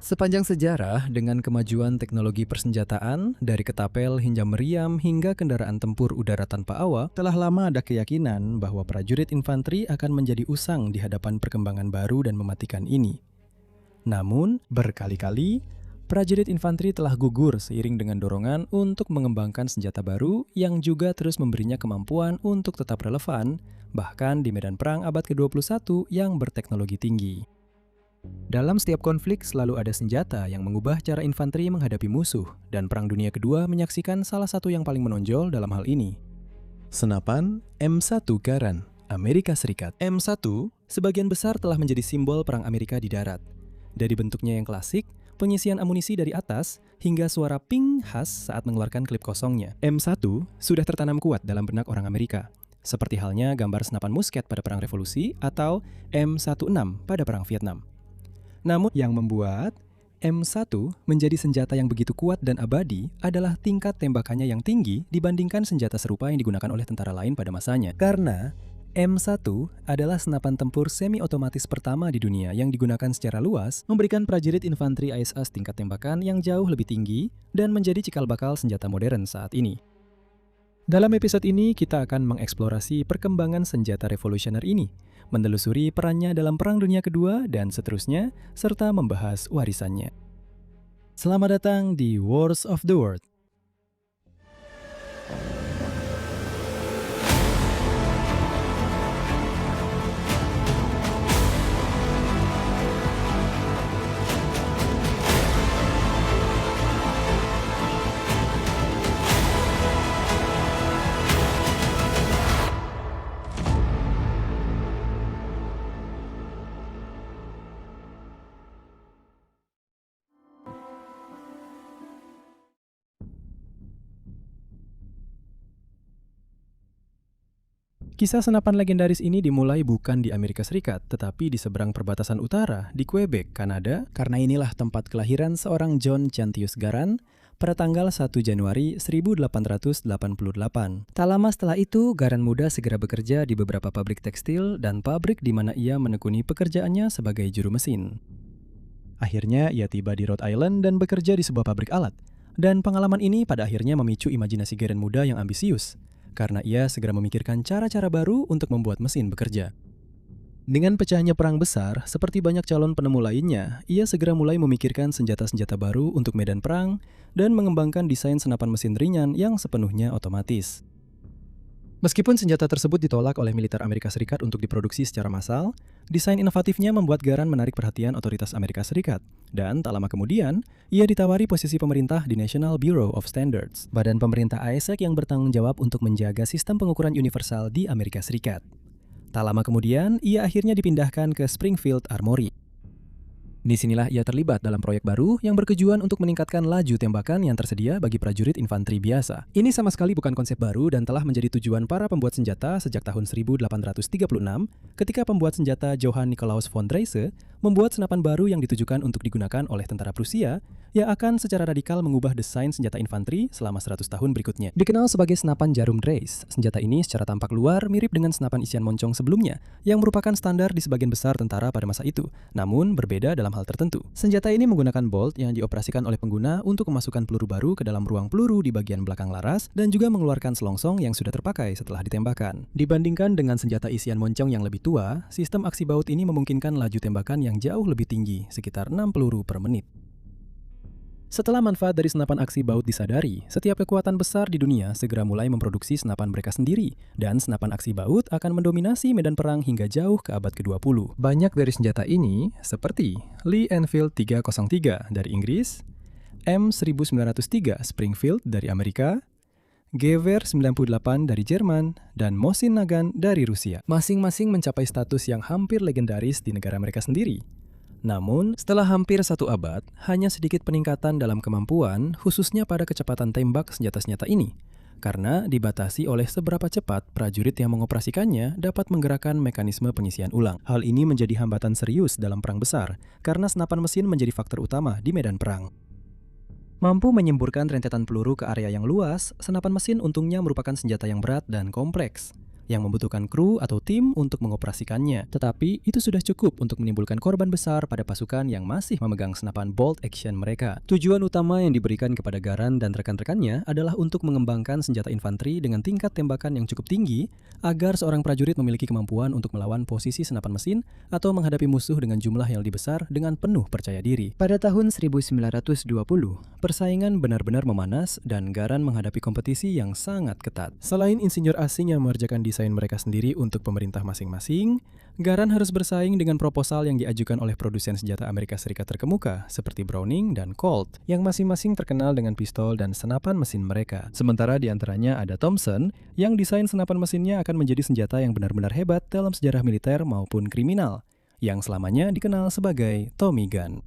Sepanjang sejarah, dengan kemajuan teknologi persenjataan, dari ketapel hingga meriam hingga kendaraan tempur udara tanpa awak, telah lama ada keyakinan bahwa prajurit infanteri akan menjadi usang di hadapan perkembangan baru dan mematikan ini. Namun, berkali-kali, prajurit infanteri telah gugur seiring dengan dorongan untuk mengembangkan senjata baru yang juga terus memberinya kemampuan untuk tetap relevan, bahkan di medan perang abad ke-21 yang berteknologi tinggi. Dalam setiap konflik selalu ada senjata yang mengubah cara infanteri menghadapi musuh, dan Perang Dunia Kedua menyaksikan salah satu yang paling menonjol dalam hal ini. Senapan M1 Garand, Amerika Serikat. M1 sebagian besar telah menjadi simbol Perang Amerika di darat. Dari bentuknya yang klasik, pengisian amunisi dari atas, hingga suara ping khas saat mengeluarkan klip kosongnya. M1 sudah tertanam kuat dalam benak orang Amerika, seperti halnya gambar senapan musket pada Perang Revolusi atau M16 pada Perang Vietnam. Namun yang membuat M1 menjadi senjata yang begitu kuat dan abadi adalah tingkat tembakannya yang tinggi dibandingkan senjata serupa yang digunakan oleh tentara lain pada masanya. Karena M1 adalah senapan tempur semi-otomatis pertama di dunia yang digunakan secara luas, memberikan prajurit infanteri ISS tingkat tembakan yang jauh lebih tinggi dan menjadi cikal bakal senjata modern saat ini. Dalam episode ini, kita akan mengeksplorasi perkembangan senjata revolusioner ini, menelusuri perannya dalam Perang Dunia Kedua dan seterusnya, serta membahas warisannya. Selamat datang di Wars of the World. Kisah senapan legendaris ini dimulai bukan di Amerika Serikat, tetapi di seberang perbatasan utara, di Quebec, Kanada, karena inilah tempat kelahiran seorang John Cantius Garand pada tanggal 1 Januari 1888. Tak lama setelah itu, Garand muda segera bekerja di beberapa pabrik tekstil dan pabrik di mana ia menekuni pekerjaannya sebagai juru mesin. Akhirnya, ia tiba di Rhode Island dan bekerja di sebuah pabrik alat. Dan pengalaman ini pada akhirnya memicu imajinasi Garand muda yang ambisius, karena ia segera memikirkan cara-cara baru untuk membuat mesin bekerja. Dengan pecahnya perang besar, seperti banyak calon penemu lainnya, ia segera mulai memikirkan senjata-senjata baru untuk medan perang dan mengembangkan desain senapan mesin ringan yang sepenuhnya otomatis. Meskipun senjata tersebut ditolak oleh militer Amerika Serikat untuk diproduksi secara massal, desain inovatifnya membuat Garand menarik perhatian otoritas Amerika Serikat. Dan tak lama kemudian, ia ditawari posisi pemerintah di National Bureau of Standards, badan pemerintah ASEC yang bertanggung jawab untuk menjaga sistem pengukuran universal di Amerika Serikat. Tak lama kemudian, ia akhirnya dipindahkan ke Springfield Armory. Disinilah ia terlibat dalam proyek baru yang bertujuan untuk meningkatkan laju tembakan yang tersedia bagi prajurit infanteri biasa. Ini sama sekali bukan konsep baru dan telah menjadi tujuan para pembuat senjata sejak tahun 1836 ketika pembuat senjata Johann Nikolaus von Dreyse membuat senapan baru yang ditujukan untuk digunakan oleh tentara Prusia yang akan secara radikal mengubah desain senjata infanteri selama 100 tahun berikutnya. Dikenal sebagai senapan jarum Dreyse, senjata ini secara tampak luar mirip dengan senapan isian moncong sebelumnya yang merupakan standar di sebagian besar tentara pada masa itu, namun berbeda dalam hal tertentu. Senjata ini menggunakan bolt yang dioperasikan oleh pengguna untuk memasukkan peluru baru ke dalam ruang peluru di bagian belakang laras dan juga mengeluarkan selongsong yang sudah terpakai setelah ditembakkan. Dibandingkan dengan senjata isian moncong yang lebih tua, sistem aksi baut ini memungkinkan laju tembakan yang jauh lebih tinggi, sekitar 6 peluru per menit. Setelah manfaat dari senapan aksi baut disadari, setiap kekuatan besar di dunia segera mulai memproduksi senapan mereka sendiri, dan senapan aksi baut akan mendominasi medan perang hingga jauh ke abad ke-20. Banyak dari senjata ini, seperti Lee Enfield 303 dari Inggris, M1903 Springfield dari Amerika, Gewehr 98 dari Jerman, dan Mosin Nagant dari Rusia. Masing-masing mencapai status yang hampir legendaris di negara mereka sendiri. Namun, setelah hampir 1 abad, hanya sedikit peningkatan dalam kemampuan, khususnya pada kecepatan tembak senjata-senjata ini, karena dibatasi oleh seberapa cepat prajurit yang mengoperasikannya dapat menggerakkan mekanisme pengisian ulang. Hal ini menjadi hambatan serius dalam perang besar, karena senapan mesin menjadi faktor utama di medan perang. Mampu menyemburkan rentetan peluru ke area yang luas, senapan mesin untungnya merupakan senjata yang berat dan kompleks. yang membutuhkan kru atau tim untuk mengoperasikannya. Tetapi itu sudah cukup untuk menimbulkan korban besar pada pasukan yang masih memegang senapan bolt action mereka. Tujuan utama yang diberikan kepada Garand dan rekan-rekannya adalah untuk mengembangkan senjata infanteri dengan tingkat tembakan yang cukup tinggi agar seorang prajurit memiliki kemampuan untuk melawan posisi senapan mesin atau menghadapi musuh dengan jumlah yang lebih besar dengan penuh percaya diri. Pada tahun 1920, persaingan benar-benar memanas dan Garand menghadapi kompetisi yang sangat ketat. Selain insinyur asing yang mengerjakan desain mereka sendiri untuk pemerintah masing-masing, Garand harus bersaing dengan proposal yang diajukan oleh produsen senjata Amerika Serikat terkemuka seperti Browning dan Colt yang masing-masing terkenal dengan pistol dan senapan mesin mereka. Sementara di antaranya ada Thompson yang desain senapan mesinnya akan menjadi senjata yang benar-benar hebat dalam sejarah militer maupun kriminal, yang selamanya dikenal sebagai Tommy Gun.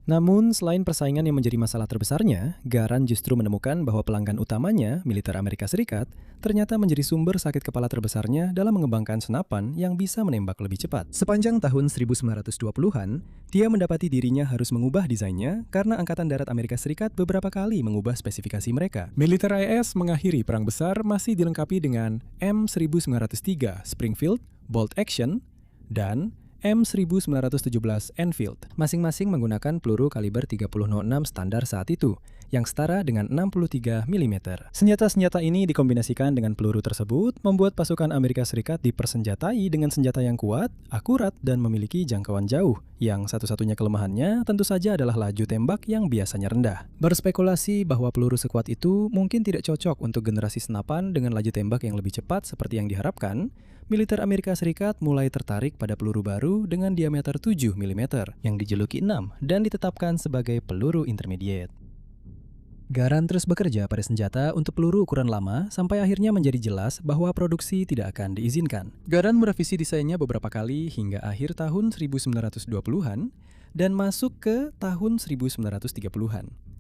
Namun, selain persaingan yang menjadi masalah terbesarnya, Garand justru menemukan bahwa pelanggan utamanya, militer Amerika Serikat, ternyata menjadi sumber sakit kepala terbesarnya dalam mengembangkan senapan yang bisa menembak lebih cepat. Sepanjang tahun 1920-an, dia mendapati dirinya harus mengubah desainnya karena Angkatan Darat Amerika Serikat beberapa kali mengubah spesifikasi mereka. Militer AS mengakhiri Perang Besar masih dilengkapi dengan M1903 Springfield Bolt Action dan M1917 Enfield, masing-masing menggunakan peluru kaliber 3006 standar saat itu, yang setara dengan 63 mm. Senjata-senjata ini dikombinasikan dengan peluru tersebut, membuat pasukan Amerika Serikat dipersenjatai dengan senjata yang kuat, akurat, dan memiliki jangkauan jauh, yang satu-satunya kelemahannya tentu saja adalah laju tembak yang biasanya rendah. Berspekulasi bahwa peluru sekuat itu mungkin tidak cocok untuk generasi senapan dengan laju tembak yang lebih cepat seperti yang diharapkan. Militer Amerika Serikat mulai tertarik pada peluru baru dengan diameter 7 mm yang dijuluki 6 dan ditetapkan sebagai peluru intermediate. Garand terus bekerja pada senjata untuk peluru ukuran lama sampai akhirnya menjadi jelas bahwa produksi tidak akan diizinkan. Garand merevisi desainnya beberapa kali hingga akhir tahun 1920-an dan masuk ke tahun 1930-an.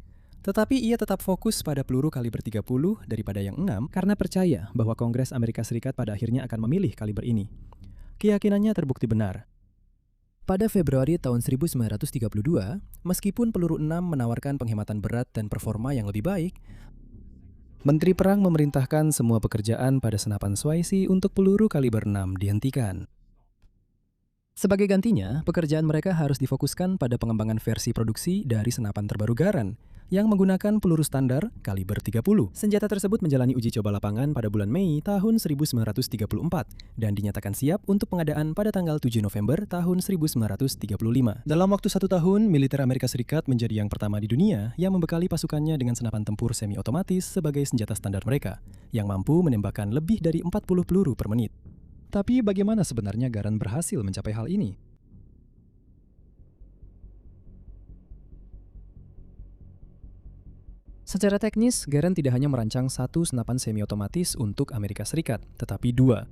Tetapi ia tetap fokus pada peluru kaliber 30 daripada yang 6 karena percaya bahwa Kongres Amerika Serikat pada akhirnya akan memilih kaliber ini. Keyakinannya terbukti benar. Pada Februari tahun 1932, meskipun peluru 6 menawarkan penghematan berat dan performa yang lebih baik, Menteri Perang memerintahkan semua pekerjaan pada senapan Swaisi untuk peluru kaliber 6 dihentikan. Sebagai gantinya, pekerjaan mereka harus difokuskan pada pengembangan versi produksi dari senapan terbaru Garand, yang menggunakan peluru standar kaliber 30. Senjata tersebut menjalani uji coba lapangan pada bulan Mei tahun 1934 dan dinyatakan siap untuk pengadaan pada tanggal 7 November tahun 1935. Dalam waktu 1 tahun, militer Amerika Serikat menjadi yang pertama di dunia yang membekali pasukannya dengan senapan tempur semi-otomatis sebagai senjata standar mereka, yang mampu menembakkan lebih dari 40 peluru per menit. Tapi bagaimana sebenarnya Garand berhasil mencapai hal ini? Secara teknis, Garand tidak hanya merancang satu senapan semi-otomatis untuk Amerika Serikat, tetapi 2.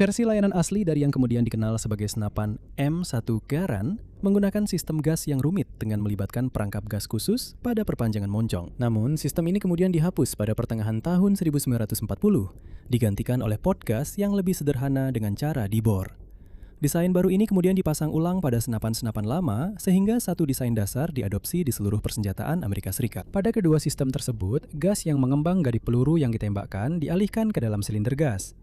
Versi layanan asli dari yang kemudian dikenal sebagai senapan M1 Garand menggunakan sistem gas yang rumit dengan melibatkan perangkap gas khusus pada perpanjangan moncong. Namun, sistem ini kemudian dihapus pada pertengahan tahun 1940, digantikan oleh pot gas yang lebih sederhana dengan cara dibor. Desain baru ini kemudian dipasang ulang pada senapan-senapan lama sehingga satu desain dasar diadopsi di seluruh persenjataan Amerika Serikat. Pada kedua sistem tersebut, gas yang mengembang dari peluru yang ditembakkan dialihkan ke dalam silinder gas.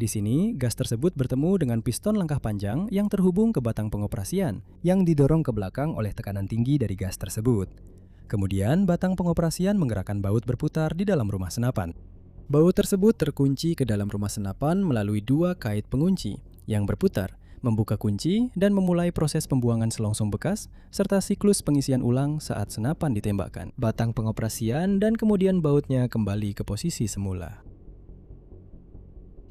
Di sini, gas tersebut bertemu dengan piston langkah panjang yang terhubung ke batang pengoperasian yang didorong ke belakang oleh tekanan tinggi dari gas tersebut. Kemudian, batang pengoperasian menggerakkan baut berputar di dalam rumah senapan. Baut tersebut terkunci ke dalam rumah senapan melalui 2 kait pengunci yang berputar, membuka kunci, dan memulai proses pembuangan selongsong bekas, serta siklus pengisian ulang saat senapan ditembakkan. Batang pengoperasian dan kemudian bautnya kembali ke posisi semula.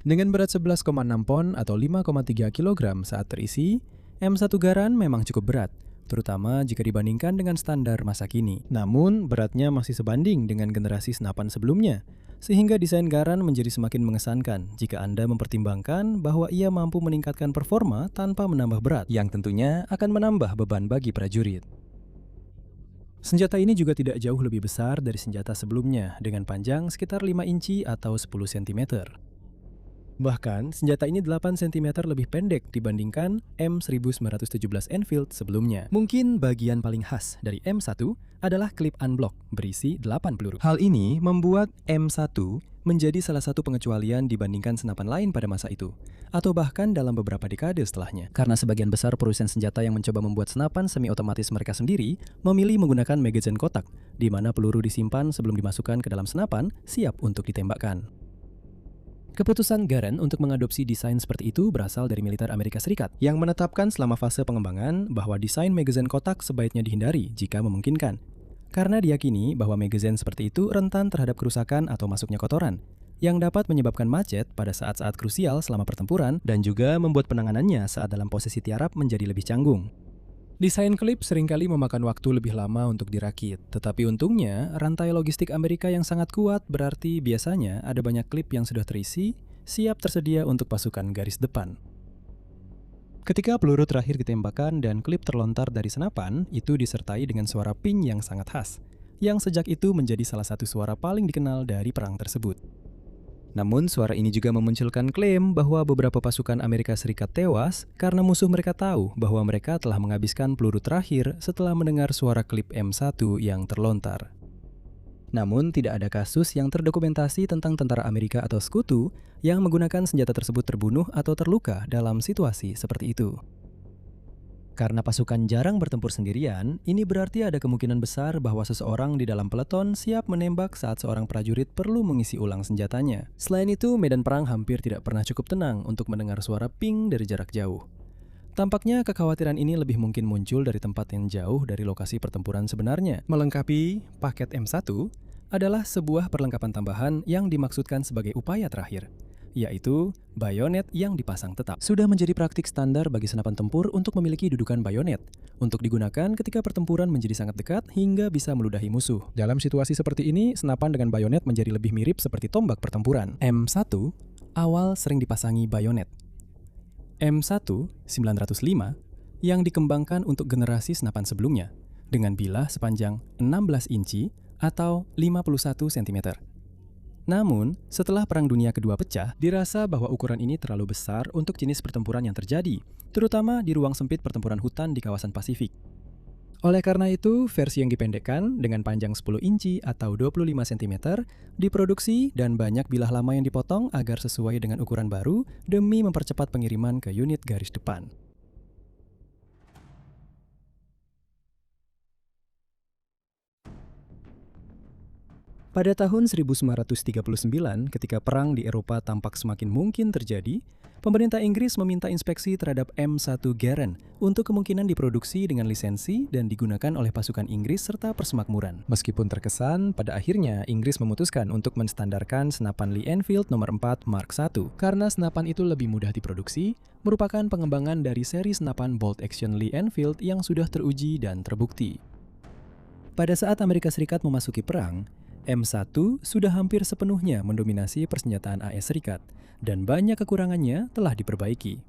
Dengan berat 11,6 pon atau 5,3 kg saat terisi, M1 Garand memang cukup berat, terutama jika dibandingkan dengan standar masa kini. Namun, beratnya masih sebanding dengan generasi senapan sebelumnya, sehingga desain Garand menjadi semakin mengesankan jika Anda mempertimbangkan bahwa ia mampu meningkatkan performa tanpa menambah berat, yang tentunya akan menambah beban bagi prajurit. Senjata ini juga tidak jauh lebih besar dari senjata sebelumnya, dengan panjang sekitar 5 inci atau 10 cm. Bahkan, senjata ini 8 cm lebih pendek dibandingkan M1917 Enfield sebelumnya. Mungkin bagian paling khas dari M1 adalah clip-on block berisi 8 peluru. Hal ini membuat M1 menjadi salah satu pengecualian dibandingkan senapan lain pada masa itu, atau bahkan dalam beberapa dekade setelahnya. Karena sebagian besar perusahaan senjata yang mencoba membuat senapan semi-otomatis mereka sendiri memilih menggunakan magazine kotak, di mana peluru disimpan sebelum dimasukkan ke dalam senapan, siap untuk ditembakkan. Keputusan Garand untuk mengadopsi desain seperti itu berasal dari militer Amerika Serikat, yang menetapkan selama fase pengembangan bahwa desain magazine kotak sebaiknya dihindari jika memungkinkan. Karena diyakini bahwa magazine seperti itu rentan terhadap kerusakan atau masuknya kotoran, yang dapat menyebabkan macet pada saat-saat krusial selama pertempuran dan juga membuat penanganannya saat dalam posisi tiarap menjadi lebih canggung. Desain klip seringkali memakan waktu lebih lama untuk dirakit, tetapi untungnya rantai logistik Amerika yang sangat kuat berarti biasanya ada banyak klip yang sudah terisi, siap tersedia untuk pasukan garis depan. Ketika peluru terakhir ditembakkan dan klip terlontar dari senapan, itu disertai dengan suara ping yang sangat khas, yang sejak itu menjadi salah satu suara paling dikenal dari perang tersebut. Namun suara ini juga memunculkan klaim bahwa beberapa pasukan Amerika Serikat tewas karena musuh mereka tahu bahwa mereka telah menghabiskan peluru terakhir setelah mendengar suara klip M1 yang terlontar. Namun tidak ada kasus yang terdokumentasi tentang tentara Amerika atau sekutu yang menggunakan senjata tersebut terbunuh atau terluka dalam situasi seperti itu. Karena pasukan jarang bertempur sendirian, ini berarti ada kemungkinan besar bahwa seseorang di dalam peleton siap menembak saat seorang prajurit perlu mengisi ulang senjatanya. Selain itu, medan perang hampir tidak pernah cukup tenang untuk mendengar suara ping dari jarak jauh. Tampaknya kekhawatiran ini lebih mungkin muncul dari tempat yang jauh dari lokasi pertempuran sebenarnya. Melengkapi paket M1 adalah sebuah perlengkapan tambahan yang dimaksudkan sebagai upaya terakhir, yaitu bayonet yang dipasang tetap. Sudah menjadi praktik standar bagi senapan tempur untuk memiliki dudukan bayonet, untuk digunakan ketika pertempuran menjadi sangat dekat hingga bisa meludahi musuh. Dalam situasi seperti ini, senapan dengan bayonet menjadi lebih mirip seperti tombak pertempuran. M1 awal sering dipasangi bayonet. M1 905 yang dikembangkan untuk generasi senapan sebelumnya dengan bilah sepanjang 16 inci atau 51 cm. Namun, setelah Perang Dunia Kedua pecah, dirasa bahwa ukuran ini terlalu besar untuk jenis pertempuran yang terjadi, terutama di ruang sempit pertempuran hutan di kawasan Pasifik. Oleh karena itu, versi yang dipendekkan dengan panjang 10 inci atau 25 cm diproduksi dan banyak bilah lama yang dipotong agar sesuai dengan ukuran baru demi mempercepat pengiriman ke unit garis depan. Pada tahun 1939, ketika perang di Eropa tampak semakin mungkin terjadi, pemerintah Inggris meminta inspeksi terhadap M1 Garand untuk kemungkinan diproduksi dengan lisensi dan digunakan oleh pasukan Inggris serta persemakmuran. Meskipun terkesan, pada akhirnya Inggris memutuskan untuk menstandarkan senapan Lee Enfield nomor 4 Mark I karena senapan itu lebih mudah diproduksi, merupakan pengembangan dari seri senapan bolt action Lee Enfield yang sudah teruji dan terbukti. Pada saat Amerika Serikat memasuki perang, M1 sudah hampir sepenuhnya mendominasi persenjataan AS Serikat, dan banyak kekurangannya telah diperbaiki.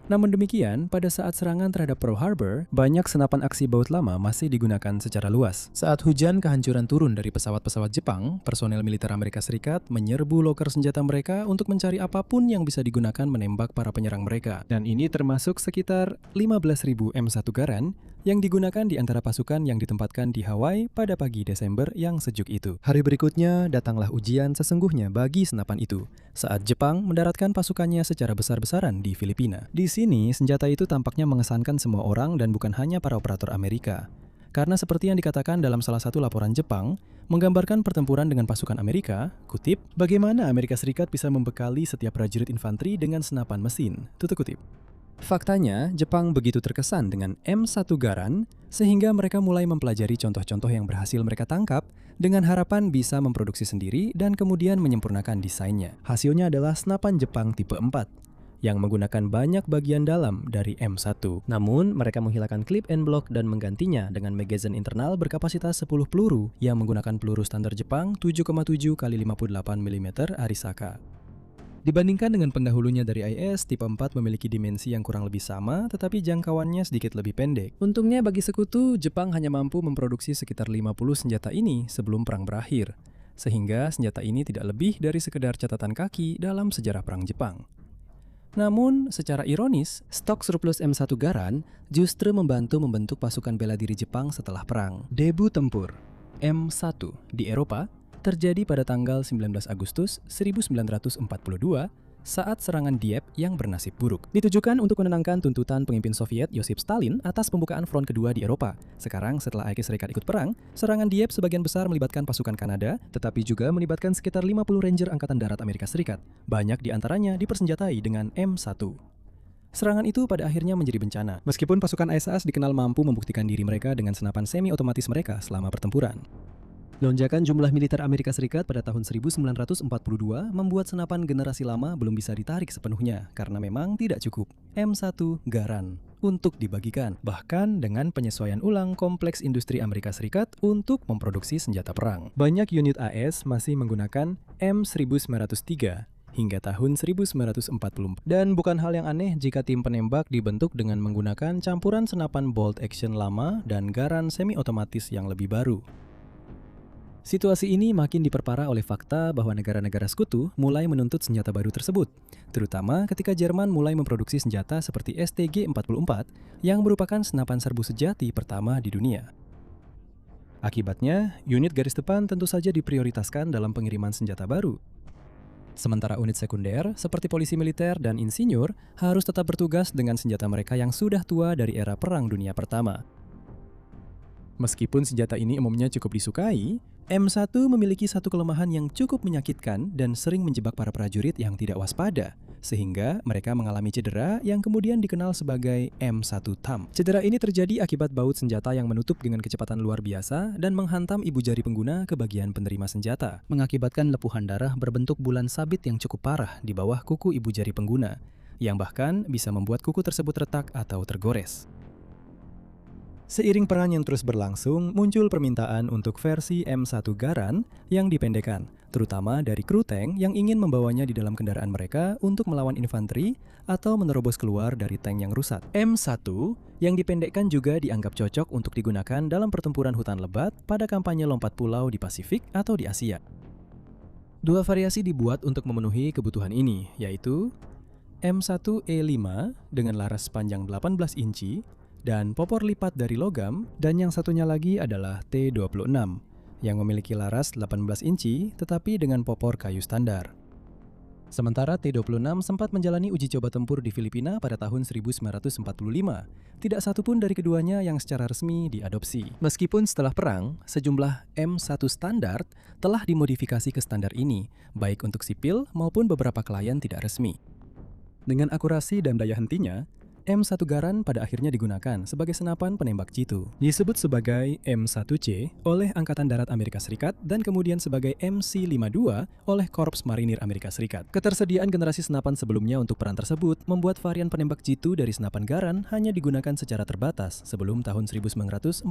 Namun demikian, pada saat serangan terhadap Pearl Harbor, banyak senapan aksi baut lama masih digunakan secara luas. Saat hujan kehancuran turun dari pesawat-pesawat Jepang, personel militer Amerika Serikat menyerbu loker senjata mereka untuk mencari apapun yang bisa digunakan menembak para penyerang mereka. Dan ini termasuk sekitar 15.000 M1 Garand yang digunakan di antara pasukan yang ditempatkan di Hawaii pada pagi Desember yang sejuk itu. Hari berikutnya, datanglah ujian sesungguhnya bagi senapan itu, saat Jepang mendaratkan pasukannya secara besar-besaran di Filipina. Di sini, senjata itu tampaknya mengesankan semua orang dan bukan hanya para operator Amerika. Karena seperti yang dikatakan dalam salah satu laporan Jepang, menggambarkan pertempuran dengan pasukan Amerika, kutip, bagaimana Amerika Serikat bisa membekali setiap prajurit infanteri dengan senapan mesin, tutup kutip. Faktanya, Jepang begitu terkesan dengan M1 Garand sehingga mereka mulai mempelajari contoh-contoh yang berhasil mereka tangkap dengan harapan bisa memproduksi sendiri dan kemudian menyempurnakan desainnya. Hasilnya adalah senapan Jepang tipe 4 yang menggunakan banyak bagian dalam dari M1. Namun, mereka menghilangkan clip and block dan menggantinya dengan magazine internal berkapasitas 10 peluru yang menggunakan peluru standar Jepang 7,7 x 58 mm Arisaka. Dibandingkan dengan pendahulunya dari IS, tipe 4 memiliki dimensi yang kurang lebih sama, tetapi jangkauannya sedikit lebih pendek. Untungnya bagi sekutu, Jepang hanya mampu memproduksi sekitar 50 senjata ini sebelum perang berakhir, sehingga senjata ini tidak lebih dari sekedar catatan kaki dalam sejarah perang Jepang. Namun, secara ironis, stok surplus M1 Garand justru membantu membentuk pasukan bela diri Jepang setelah perang. Debu tempur M1 di Eropa terjadi pada tanggal 19 Agustus 1942 saat serangan Dieppe yang bernasib buruk. Ditujukan untuk menenangkan tuntutan pemimpin Soviet Josip Stalin atas pembukaan front kedua di Eropa. Sekarang setelah Amerika Serikat ikut perang, serangan Dieppe sebagian besar melibatkan pasukan Kanada, tetapi juga melibatkan sekitar 50 Ranger Angkatan Darat Amerika Serikat. Banyak di antaranya dipersenjatai dengan M1. Serangan itu pada akhirnya menjadi bencana, meskipun pasukan SAS dikenal mampu membuktikan diri mereka dengan senapan semi-otomatis mereka selama pertempuran. Lonjakan jumlah militer Amerika Serikat pada tahun 1942 membuat senapan generasi lama belum bisa ditarik sepenuhnya karena memang tidak cukup M1 Garand untuk dibagikan, bahkan dengan penyesuaian ulang kompleks industri Amerika Serikat untuk memproduksi senjata perang. Banyak unit AS masih menggunakan M1903 hingga tahun 1944. Dan bukan hal yang aneh jika tim penembak dibentuk dengan menggunakan campuran senapan bolt action lama dan Garand semi-otomatis yang lebih baru. Situasi ini makin diperparah oleh fakta bahwa negara-negara sekutu mulai menuntut senjata baru tersebut, terutama ketika Jerman mulai memproduksi senjata seperti STG-44 yang merupakan senapan serbu sejati pertama di dunia. Akibatnya, unit garis depan tentu saja diprioritaskan dalam pengiriman senjata baru. Sementara unit sekunder, seperti polisi militer dan insinyur, harus tetap bertugas dengan senjata mereka yang sudah tua dari era Perang Dunia Pertama. Meskipun senjata ini umumnya cukup disukai, M1 memiliki satu kelemahan yang cukup menyakitkan dan sering menjebak para prajurit yang tidak waspada, sehingga mereka mengalami cedera yang kemudian dikenal sebagai M1 thumb. Cedera ini terjadi akibat baut senjata yang menutup dengan kecepatan luar biasa dan menghantam ibu jari pengguna ke bagian penerima senjata, mengakibatkan lepuhan darah berbentuk bulan sabit yang cukup parah di bawah kuku ibu jari pengguna, yang bahkan bisa membuat kuku tersebut retak atau tergores. Seiring perang yang terus berlangsung, muncul permintaan untuk versi M1 Garand yang dipendekkan, terutama dari kru tank yang ingin membawanya di dalam kendaraan mereka untuk melawan infanteri atau menerobos keluar dari tank yang rusak. M1 yang dipendekkan juga dianggap cocok untuk digunakan dalam pertempuran hutan lebat pada kampanye lompat pulau di Pasifik atau di Asia. Dua variasi dibuat untuk memenuhi kebutuhan ini, yaitu M1E5 dengan laras panjang 18 inci, dan popor lipat dari logam, dan yang satunya lagi adalah T26 yang memiliki laras 18 inci tetapi dengan popor kayu standar. Sementara T26 sempat menjalani uji coba tempur di Filipina pada tahun 1945. Tidak satupun dari keduanya yang secara resmi diadopsi. Meskipun setelah perang, sejumlah M1 standar telah dimodifikasi ke standar ini, baik untuk sipil maupun beberapa klien tidak resmi. Dengan akurasi dan daya hentinya, M1 Garand pada akhirnya digunakan sebagai senapan penembak jitu. Disebut sebagai M1C oleh Angkatan Darat Amerika Serikat dan kemudian sebagai MC-52 oleh Korps Marinir Amerika Serikat. Ketersediaan generasi senapan sebelumnya untuk peran tersebut membuat varian penembak jitu dari senapan Garand hanya digunakan secara terbatas sebelum tahun 1945.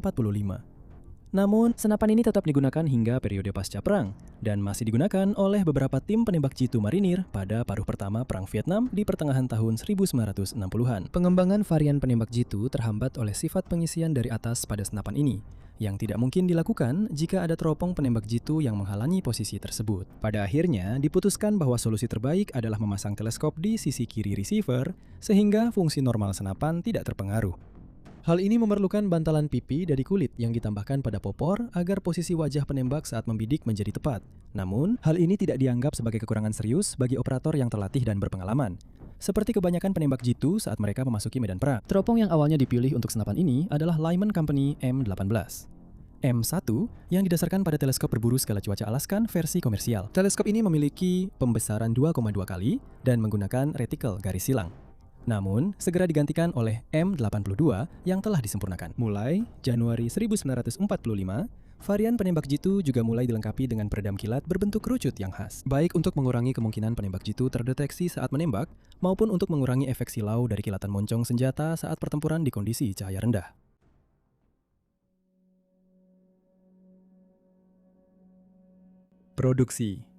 Namun, senapan ini tetap digunakan hingga periode pasca perang dan masih digunakan oleh beberapa tim penembak jitu marinir pada paruh pertama Perang Vietnam di pertengahan tahun 1960-an. Pengembangan varian penembak jitu terhambat oleh sifat pengisian dari atas pada senapan ini, yang tidak mungkin dilakukan jika ada teropong penembak jitu yang menghalangi posisi tersebut. Pada akhirnya, diputuskan bahwa solusi terbaik adalah memasang teleskop di sisi kiri receiver, sehingga fungsi normal senapan tidak terpengaruh. Hal ini memerlukan bantalan pipi dari kulit yang ditambahkan pada popor agar posisi wajah penembak saat membidik menjadi tepat. Namun, hal ini tidak dianggap sebagai kekurangan serius bagi operator yang terlatih dan berpengalaman. Seperti kebanyakan penembak jitu saat mereka memasuki medan perang. Teropong yang awalnya dipilih untuk senapan ini adalah Lyman Company M18. M1 yang didasarkan pada teleskop berburu skala cuaca Alaskan versi komersial. Teleskop ini memiliki pembesaran 2,2 kali dan menggunakan retikel garis silang. Namun, segera digantikan oleh M82 yang telah disempurnakan. Mulai Januari 1945, varian penembak jitu juga mulai dilengkapi dengan peredam kilat berbentuk kerucut yang khas. Baik untuk mengurangi kemungkinan penembak jitu terdeteksi saat menembak, maupun untuk mengurangi efek silau dari kilatan moncong senjata saat pertempuran di kondisi cahaya rendah. Produksi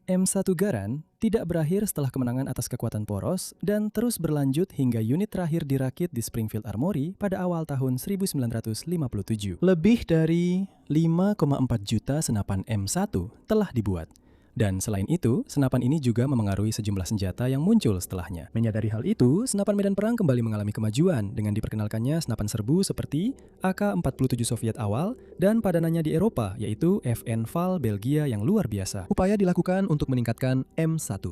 M1 Garand tidak berakhir setelah kemenangan atas kekuatan poros dan terus berlanjut hingga unit terakhir dirakit di Springfield Armory pada awal tahun 1957. Lebih dari 5,4 juta senapan M1 telah dibuat, Dan selain itu, senapan ini juga memengaruhi sejumlah senjata yang muncul setelahnya. Menyadari hal itu, senapan medan perang kembali mengalami kemajuan dengan diperkenalkannya senapan serbu seperti AK-47 Soviet awal dan padanannya di Eropa, yaitu FN Val Belgia yang luar biasa. Upaya dilakukan untuk meningkatkan M1.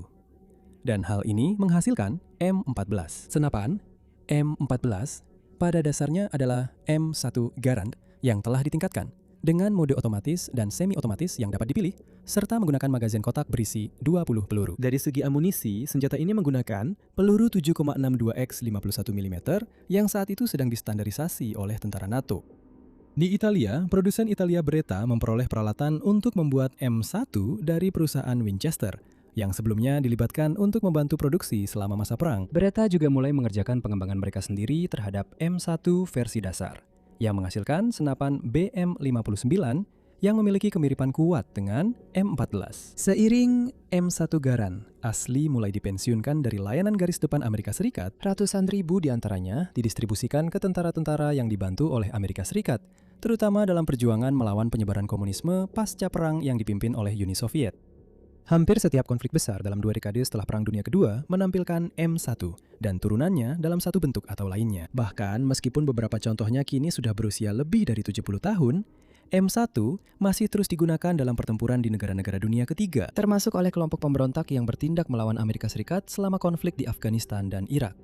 Dan hal ini menghasilkan M14. Senapan M14 pada dasarnya adalah M1 Garand yang telah ditingkatkan dengan mode otomatis dan semi-otomatis yang dapat dipilih, serta menggunakan magazin kotak berisi 20 peluru. Dari segi amunisi, senjata ini menggunakan peluru 7,62x 51 mm yang saat itu sedang distandarisasi oleh tentara NATO. Di Italia, produsen Italia Beretta memperoleh peralatan untuk membuat M1 dari perusahaan Winchester, yang sebelumnya dilibatkan untuk membantu produksi selama masa perang. Beretta juga mulai mengerjakan pengembangan mereka sendiri terhadap M1 versi dasar, yang menghasilkan senapan BM59 yang memiliki kemiripan kuat dengan M14. Seiring M1 Garand asli mulai dipensiunkan dari layanan garis depan Amerika Serikat, ratusan ribu diantaranya didistribusikan ke tentara-tentara yang dibantu oleh Amerika Serikat, terutama dalam perjuangan melawan penyebaran komunisme pasca perang yang dipimpin oleh Uni Soviet. Hampir setiap konflik besar dalam 2 dekade setelah Perang Dunia Kedua menampilkan M1 dan turunannya dalam satu bentuk atau lainnya. Bahkan meskipun beberapa contohnya kini sudah berusia lebih dari 70 tahun, M1 masih terus digunakan dalam pertempuran di negara-negara dunia ketiga, termasuk oleh kelompok pemberontak yang bertindak melawan Amerika Serikat selama konflik di Afghanistan dan Irak.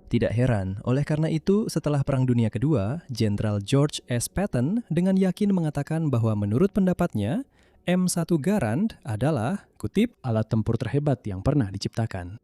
Tidak heran, oleh karena itu setelah Perang Dunia Kedua, Jenderal George S. Patton dengan yakin mengatakan bahwa menurut pendapatnya, M1 Garand adalah, kutip, alat tempur terhebat yang pernah diciptakan.